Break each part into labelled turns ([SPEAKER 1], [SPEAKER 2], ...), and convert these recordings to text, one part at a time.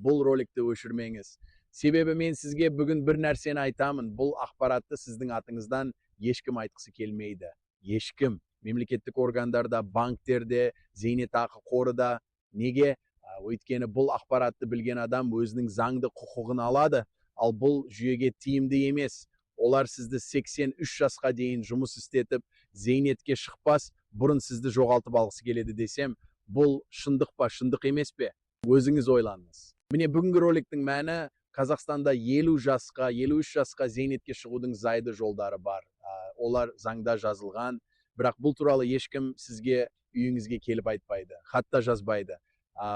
[SPEAKER 1] бұл роликті өшірмеңіз. Себебі мен сізге бүгін бір нәрсені айтамын. Бұл ақпаратты сіздің атыңыздан ешкім айтқысы келмейді. Ешкім. Мемлекеттік органдарда, банктерде, зейнетақы қорыда. Неге? Өйткені бұл ақпаратты білген адам өзінің заңды құқығын алады, ал бұл жүйеге тиімді емес. Олар сізді 83 жасқа дейін жұмыс істетіп, зейнетке шықпас, бұрын сізді жоғалтып алғысы келеді десем, бұл шындық па, шындық емес пе? Өзіңіз ойланыңыз. Міне бүгінгі роликтің мәні Қазақстанда 50 жасқа, 53 жасқа зейнетке шығудың зайды жолдары бар. Олар заңда жазылған, бірақ бұл туралы ешкім сізге үйіңізге келіп айтпайды, хатта жазбайды.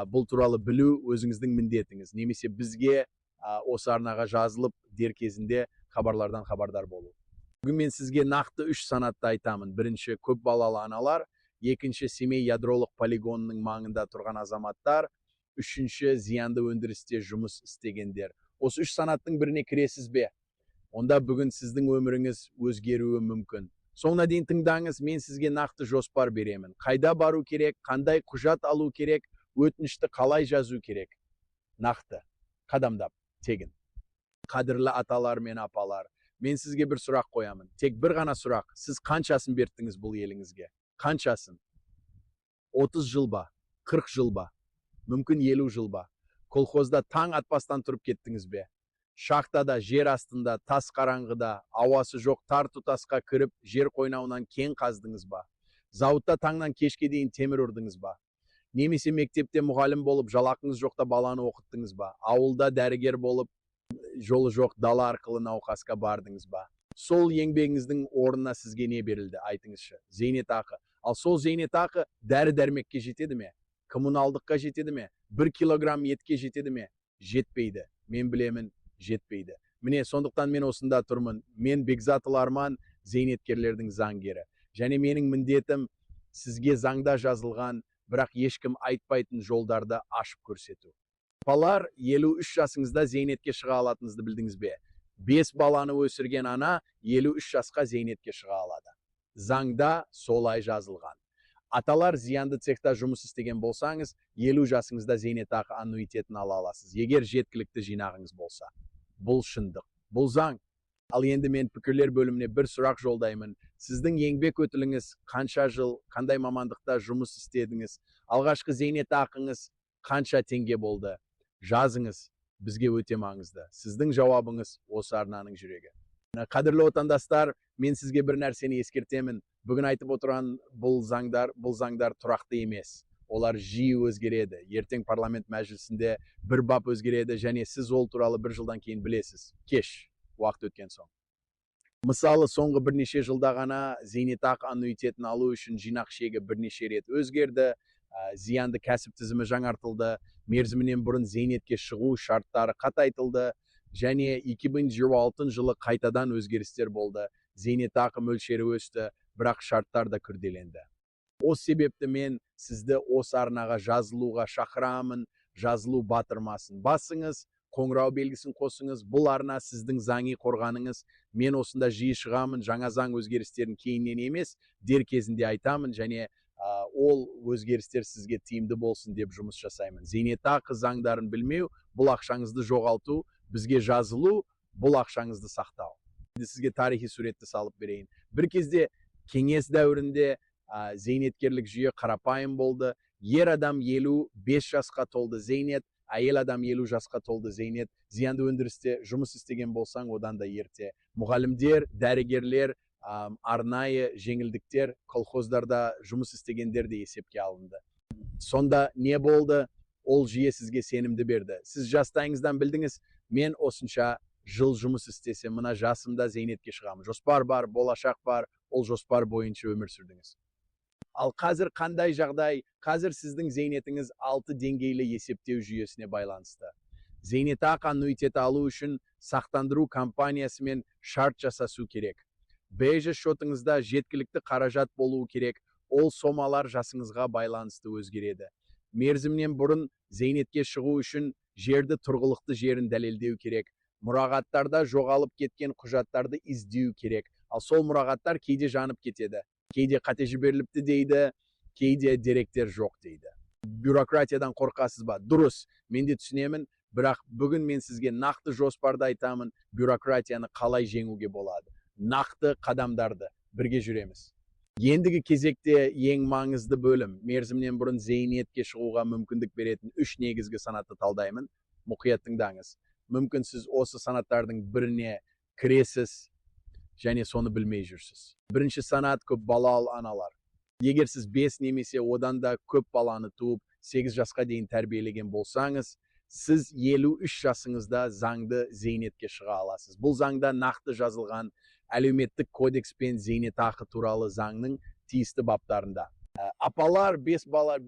[SPEAKER 1] Бұл туралы білу өзіңіздің міндетіңіз. Немесе бізге осы арнаға жазылып, дер кезінде хабарлардан хабардар болу. Бүгін мен сізге нақты 3 санатты айтамын. Бірінші, көп балалы аналар. Екінші, Семей ядролық полигонының маңында тұрған азаматтар. Үшінші, зиянды өндірісте жұмыс істегендер. Осы 3 санаттың біріне кіресіз бе? Онда бүгін сіздің өміріңіз өзгеруі мүмкін. Соңына дейін тыңдаңыз, мен сізге нақты жоспар беремін. Қайда бару керек, қандай құжат алу керек, өтінішті қалай жазу керек? Нақты, қадамдап, тегін. Қадірлі аталар мен апалар, мен сізге бір сұрақ қоямын. Тек бір ғана сұрақ. Сіз қаншасын берттіңіз бұл еліңізге? Қаншасын? 30 жыл ба? 40 жыл ба? Мүмкін 50 жыл ба? Колхозда таң атпастан тұрып кеттіңіз бе? Шахтада, жер астында, тас қараңғыда, ауасы жоқ тар тұтасқа кіріп, жер қойнауынан кен қаздыңыз ба? Зауытта таңнан кешке дейін темір ұрдыңыз ба? Немесе мектепте мұғалім болып, жалақыңыз жоқта баланы оқыттыңыз ба? Ауылда дәрігер болып, жолы жоқ дала арқылы науқасқа бардыңыз ба? Сол еңбегіңіздің орнына сізге не берілді? Айтыңызшы. Зейнетақы. Ал сол зейнетақы дәрі-дәрмекке жетеді ме? Коммуналдыққа жетеді ме? 1 килограмм етке жетеді ме? Жетпейді. Мен білемін, жетпейді. Міне, сондықтан мен осында тұрмын. Мен Бекзатыл Арман, зейнеткерлердің заңгері. Және менің міндетім сізге заңда жазылған, бірақ ешкім айтпайтын жолдарды ашып көрсету. Апалар, 53 жасыңызда зейнетке шыға алатыныңызды білдіңіз бе? 5 баланы өсірген ана 53 жасқа зейнетке шыға алады. Заңда солай жазылған. Аталар, зиянды цехта жұмыс істеген болсаңыз, 50 жасыңызда зейнетақы аннуитетін ала аласыз, егер жеткілікті жинағыңыз болса. Бұл шындық, бұл заң. Ал енді мен пікірлер бөліміне бір сұрақ жолдаймын. Сіздің еңбек өтіліңіз қанша жыл, қандай мамандықта жұмыс істедіңіз? Алғашқы зейнетақыңыз қанша теңге болды? Жазыңыз, бізге өте маңызды. Сіздің жауабыңыз осы арнаның жүрегі. Қадірлі отандастар, мен сізге бір нәрсені ескертемін. Бүгін айтып отырған бұл заңдар тұрақты емес. Олар жиі өзгереді. Ертең парламент мәжілісінде бір бап өзгереді, және сіз ол туралы бір жылдан кейін білесіз. Кеш, уақыт өткен соң. Мысалы, соңғы бірнеше жылда ғана зейнетақы аннуитетін алу үшін жинақ шегі бірнеше рет өзгерді. Зиянды кәсіп тізімі жаңартылды, мерзімінен бұрын зейнетке шығу шарттары қатайтылды, және 2026 жылы қайтадан өзгерістер болды. Зейнетақы мөлшері өсті, бірақ шарттар да күрделенді. Осы себепті мен сізді осы арнаға жазылуға шақырамын, жазылу батырмасын басыңыз, қоңырау белгісін қосыңыз, бұл арна сіздің заңи қорғаныңыз. Мен осында жиі шығамын, жаңа заң өзгерістерін кейіннен емес, дер кезінде айтамын, және ол өзгерістер сізге тиімді болсын деп жұмыс жасаймын. Зейнетақы заңдарын білмеу, бұл ақшаңызды жоғалту, бізге жазылу, бұл ақшаңызды сақтау. Сізге тарихи суретті салып берейін. Бір кезде кеңес дәуірінде зейнеткерлік жүйе қарапайым болды. Ер адам 55 жасқа толды зейнет, әйел адам 50 жасқа толды зейнет. Зиянды өндірісте жұмыс істеген болсаң, одан да ерте. Мұғалімдер, дәрігерлер, арнайы жеңілдіктер, колхоздарда жұмыс істегендер де есепке алынды. Сонда не болды? Ол жүйе сізге сенімді берді. Сіз жастайыңыздан білдіңіз, мен осынша жыл жұмыс істесем, мына жасымда зейнетке шығамын. Жоспар бар, болашақ бар, ол жоспар бойынша өмір сүрдіңіз. Ал қазір қандай жағдай? Қазір сіздің зейнетіңіз 6 деңгейлі есептеу жүйесіне байланысты. Зейнетақы аннуитеті алу үшін сақтандыру компаниясымен шарт жасасу керек. Бейжі шотыңызда жеткілікті қаражат болуы керек. Ол сомалар жасыңызға байланысты өзгереді. Мерзімнен бұрын зейнетке шығу үшін жерді тұрғылықты жерін дәлелдеу керек. Мұрағаттарда жоғалып кеткен құжаттарды іздеу керек. Ал сол мұрағаттар кейде жанып кетеді. Кейде қате жіберіліпті дейді, кейде деректер жоқ дейді. Бюрократиядан қорқасыз ба? Дұрыс, мен де түсінемін. Бірақ бүгін мен сізге нақты жоспарды айтамын, бюрократияны қалай жеңуге болады. Нақты қадамдарды бірге жүреміз. Ендігі кезекте ең маңызды бөлім, мерзімнен бұрын зейнетке шығуға мүмкіндік беретін 3 негізгі санатты талдаймын. Мұқият тыңдаңыз. Мүмкін сіз осы санаттардың біріне кіресіз және соны білмей жүрсіз. Бірінші санат көп балалы аналар. Егер сіз 5 немесе одан да көп баланы туып 8 жасқа дейін тәрбиелеген болсаңыз, сіз 53 жасыңызда заңды зейнетке шыға аласыз. Бұл заңда нақты жазылған әлеуметтік кодекс пен зейнетақы туралы заңның тиісті баптарында. Апалар 5 бала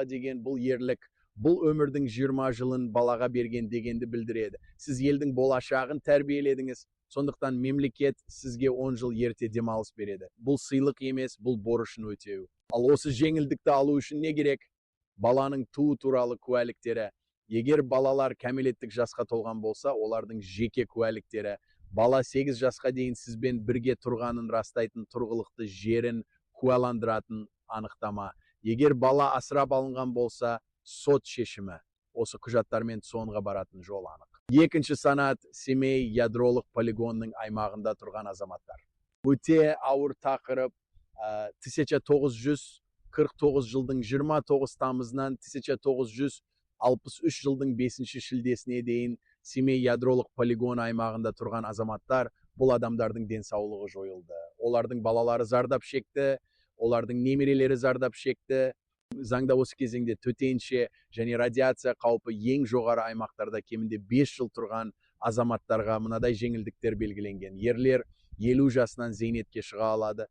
[SPEAKER 1] деген бұл ерлік, бұл өмірдің 20 жылын балаға берген дегенді білдіреді. Сіз елдің болашағын тәрбиеледіңіз, сондықтан мемлекет сізге 10 жыл ерте демалыс береді. Бұл сыйлық емес, бұл борышын өтеу. Ал осы жеңілдікті алу үшін не керек? Баланың туу туралы куәліктері. Егер балалар кәмелеттік жасқа толған болса, олардың жеке куәліктері. Бала 8 жасқа дейін сізбен бірге тұрғанын растайтын тұрғылықты жерін куәландыратын анықтама. Егер бала асырап алынған болса, сот шешімі. Осы құжаттармен соңға баратын жол анық. Екінші санат Семей ядролық полигонның аймағында тұрған азаматтар. Өте ауыр тақырып. 1949 жылдың 29 тамызынан 1963 жылдың 5 шілдесіне дейін Семей ядролық полигон аймағында тұрған азаматтар, бұл адамдардың денсаулығы жойылды. Олардың балалары зардап шекті, олардың немерелері зардап шекті. Заңда осы кезеңде төтенше және радиация қаупі ең жоғары аймақтарда кемінде 5 жыл тұрған азаматтарға мынадай жеңілдіктер белгіленген. Ерлер 50 жасынан зейнетке шыға алады,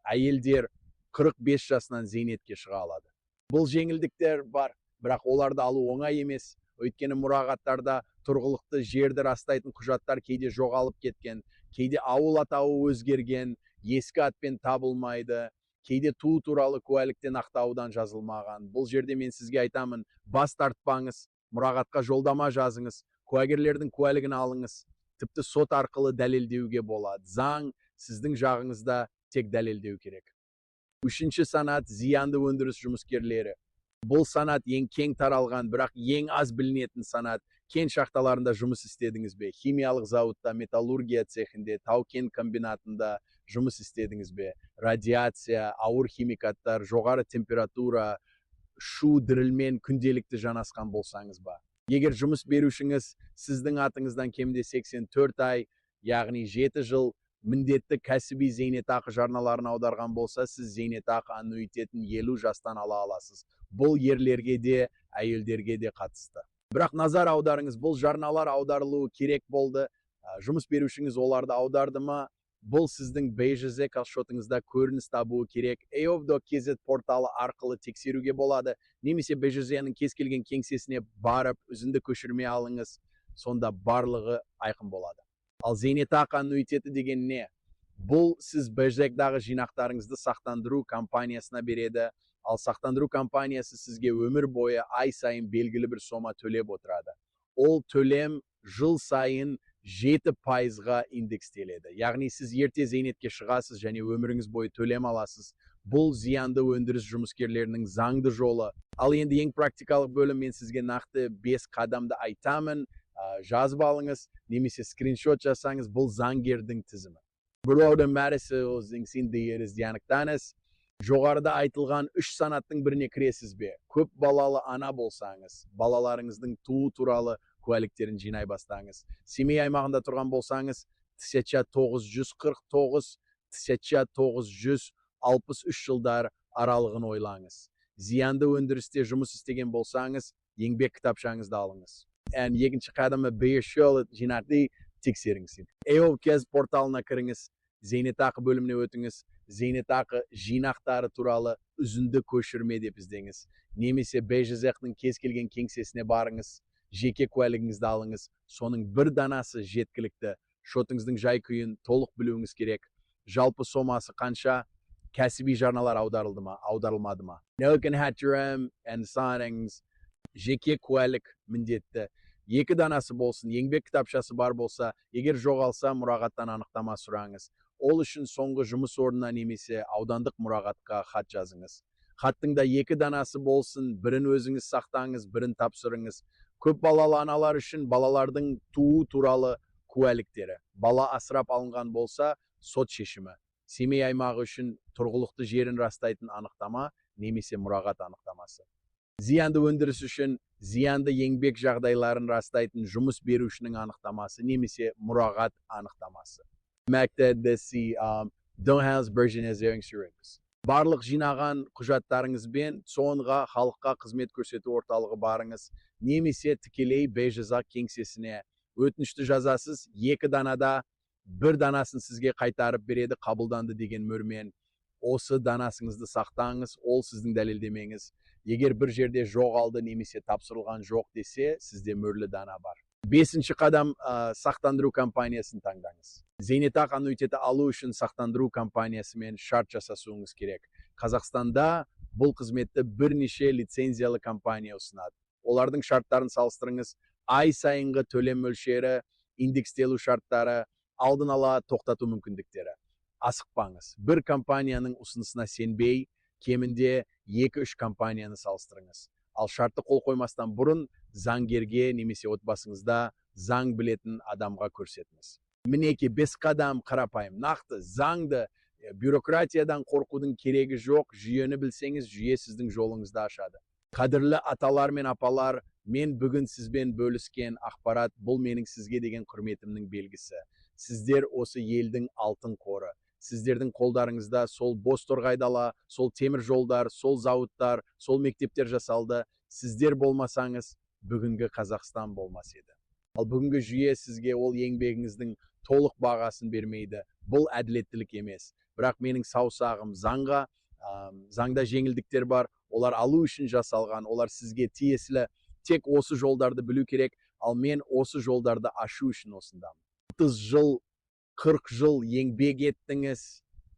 [SPEAKER 1] әйелдер 45 жасынан зейнетке шыға алады. Бұл жеңілдіктер бар, бірақ оларды алу оңай емес. Өйткені мұрағаттарда тұрғылықты жерді растайтын құжаттар кейде жоғалып кеткен, кейде ауыл атауы өзгерген, ескі атпен табылмайды, кейде туу туралы куәліктен ақтаудан жазылмаған. Бұл жерде мен сізге айтамын, бас тартпаңыз, мұрағатқа жолдама жазыңыз, куәгерлердің куәлігін алыңыз. Тіпті сот арқылы дәлелдеуге болады. Заң сіздің жағыңызда тек дәлелдеу керек. Үшінші санат зиянды өндіріс жұмыскерлері. Бұл санат ең кең таралған, бірақ ең аз білінетін санат. Кен шахталарында жұмыс істедіңіз бе? Химиялық зауытта, металлургия цехінде, тау-кен комбинатында жұмыс істедіңіз бе? Радиация, ауыр химикаттар, жоғары температура, шу дірілмен күнделікті жанасқан болсаңыз ба? Егер жұмыс берушіңіз сіздің атыңыздан кемде 84 ай, яғни 7 жыл міндетті кәсіби зейнетақы жарналарын аударған болса, сіз зейнетақы аннуитетін 50 жастан ала аласыз. Бұл ерлерге де, әйелдерге де қатысты. Бірақ назар аударыңыз, бұл жарналар аударылуы керек болды. Жұмыс берушіңіз оларды аударды ма? Бұл сіздің BJZ шотыңызда көрініс табуы керек. EOF.kz порталы арқылы тексеруге болады. Немесе BJZ-ның кез келген кеңсесіне барып, үзінді көшірме алыңыз. Сонда барлығы айқын болады. Ал зейнетақы аннуитеті деген не? Бұл сіз BJZ-дағы жинақтарыңызды сақтандыру компаниясына береді. Ал сақтандыру компаниясы сізге өмір бойы ай сайын белгілі бір сома төлеп отырады. Ол төлем жыл сайын 7%-ға индекстеледі. Яғни сіз ерте зейнетке шығасыз және өміріңіз бойы төлем аласыз. Бұл зиянды өндіріс жұмыскерлерінің заңды жолы. Ал енді ең практикалық бөлім, мен сізге нақты 5 қадамды айтамын. Жазып алыңыз, немесе скриншот жасаңыз, бұл заңгердің тізімі. Біреуді мәрісі өзің сендейеріз диянықтаныз. Жоғарыда айтылған 3 санаттың біріне кіресіз бе? Көп балалы ана болсаңыз, балаларыңыздың туу туралы куәліктерін жинай бастаңыз. Семей аймағында тұрған болсаңыз, 1949-1963 жылдар аралығын ойлаңыз. Зиянды өндірісте жұмыс істеген болсаңыз, еңбек кітапшаңызды алыңыз. Екінші қадамы BJZ жинарды тексеріңіз. EOF.kz порталына кіріңіз, зейнетақы бөліміне өтіңіз, зейнетақы жинақтары туралы үзінді көшірме деп іздеңіз. Немесе BJZ-ның кез келген кеңсесіне барыңыз, жеке куәлігіңізді алыңыз. Соның бір данасы жеткілікті. Шотыңыздың жай-күйін толық білуіңіз керек. Жалпы сомасы қанша? Кәсіби жарналар аударылды ма, аударылмады ма? Жеке куәлік міндетті. 2 данасы болсын, еңбек кітапшасы бар болса, егер жоғалса, мұрағаттан анықтама сұраңыз. Ол үшін соңғы жұмыс орнына немесе аудандық мұрағатқа хат жазыңыз. Хаттың да 2 данасы болсын, бірін өзіңіз сақтаңыз, бірін тапсырыңыз. Көп балалы аналар үшін балалардың туу туралы куәліктері. Бала асырап алынған болса, сот шешімі. Семей аймағы үшін тұрғылықты жерін растайтын анықтама немесе мұрағат анықтамасы. Зиянды өндіріс үшін зиянды еңбек жағдайларын растайтын жұмыс берушінің анықтамасы немесе мұрағат анықтамасы. Барлық жинаған құжаттарыңызбен соңға халыққа қызмет көрсету орталығы барыңыз, немесе тікелей бейжазақ кеңсесіне өтінішті жазасыз, 2 данада 1 данасын сізге қайтарып береді, қабылданды деген мөрмен. Осы данасыңызды сақтаңыз, ол сіздің дәлелдемеңіз. Егер бір жерде жоғалды немесе тапсырылған жоқ десе, сізде мөрлі дана бар. 5-ші қадам, сақтандыру компаниясын таңдаңыз. Зейнетақы аннуитеті алу үшін сақтандыру компаниясымен шарт жасасуыңыз керек. Қазақстанда бұл қызметті бірнеше лицензиялы компания ұсынады. Олардың шарттарын салыстырыңыз. Ай сайынғы төлем мөлшері, индекстелу шарттары, алдын ала тоқтату мүмкіндіктері. Асықпаңыз. Бір компанияның ұсынысына сенбей, кемінде 2-3 компанияны салыстырыңыз. Ал шартты қол қоймастан бұрын заңгерге немесе отбасыңызда заң білетін адамға көрсетіңіз. Мінеки 5 қадам қарапайым. Нақты заңды, бюрократиядан қорқудың керегі жоқ. Жүйені білсеңіз, жүйе сіздің жолыңызды ашады. Қадірлі аталар мен апалар, мен бүгін сізбен бөліскен ақпарат, бұл менің сізге деген құрметімнің белгісі. Сіздер осы елдің алтын қоры. Сіздердің қолдарыңызда сол бос торғайдала, сол темір жолдар, сол зауыттар, сол мектептер жасалды. Сіздер болмасаңыз, бүгінгі Қазақстан болмас еді. Ал бүгінгі жүйе сізге ол еңбегіңіздің толық бағасын бермейді. Бұл әділеттілік емес. Бірақ менің саусағым заңда жеңілдіктер бар. Олар алу үшін жасалған, олар сізге тиесілі. Тек осы жолдарды білу керек, ал мен осы жолдарды ашу үшін осындамын. 30 жыл, 40 жыл еңбек еттіңіз,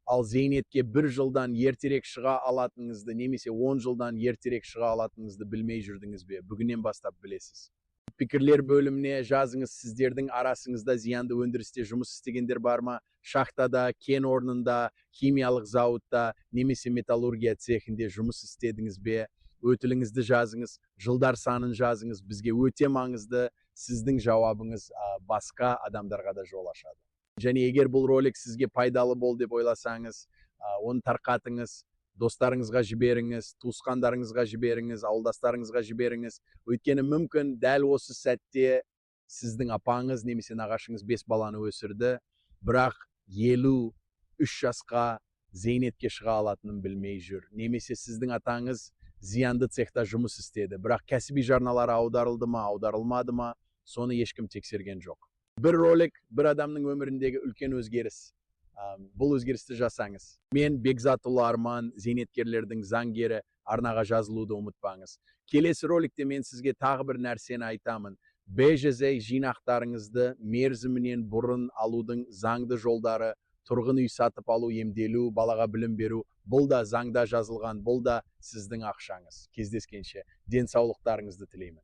[SPEAKER 1] ал зейнетке 1 жылдан ертерек шыға алатыныңызды, немесе 10 жылдан ертерек шыға алатыныңызды білмей жүрдіңіз бе? Бүгіннен бастап білесіз. Пікірлер бөліміне жазыңыз, сіздердің арасыңызда зиянды өндірісте жұмыс істегендер бар ма? Шахтада, кен орнында, химиялық зауытта, немесе металлургия цехінде жұмыс істедіңіз бе? Өтіліңізді жазыңыз, жылдар санын жазыңыз. Бізге өте маңызды, сіздің жауабыңыз басқа адамдарға да жол ашады. Және егер бұл ролик сізге пайдалы бол деп ойласаңыз, оны тарқатыңыз, достарыңызға жіберіңіз, туысқандарыңызға жіберіңіз, ауылдастарыңызға жіберіңіз. Өйткені мүмкін дәл осы сәтте сіздің апаңыз немесе нағашыңыз 5 баланы өсірді, бірақ 53 жасқа зейнетке шыға алатынын білмей жүр. Немесе сіздің атаңыз зиянды цехта жұмыс істеді, бірақ кәсіби жарналары аударылды ма, аударылмады ма, соны ешкім тексерген жоқ. Бір ролик, бір адамның өміріндегі үлкен өзгеріс. Бұл өзгерісті жасаңыз. Мен Бекзатұлы Арман, зейнеткерлердің заңгері, арнаға жазылуды ұмытпаңыз. Келесі роликте мен сізге тағы бір нәрсені айтамын. БЖЗ жинақтарыңызды мерзімінен бұрын алудың заңды жолдары, тұрғын үй сатып алу, емделу, балаға білім беру, бұл да заңда жазылған, бұл да сіздің ақшаңыз. Кездескенше денсаулықтарыңызды тілеймін.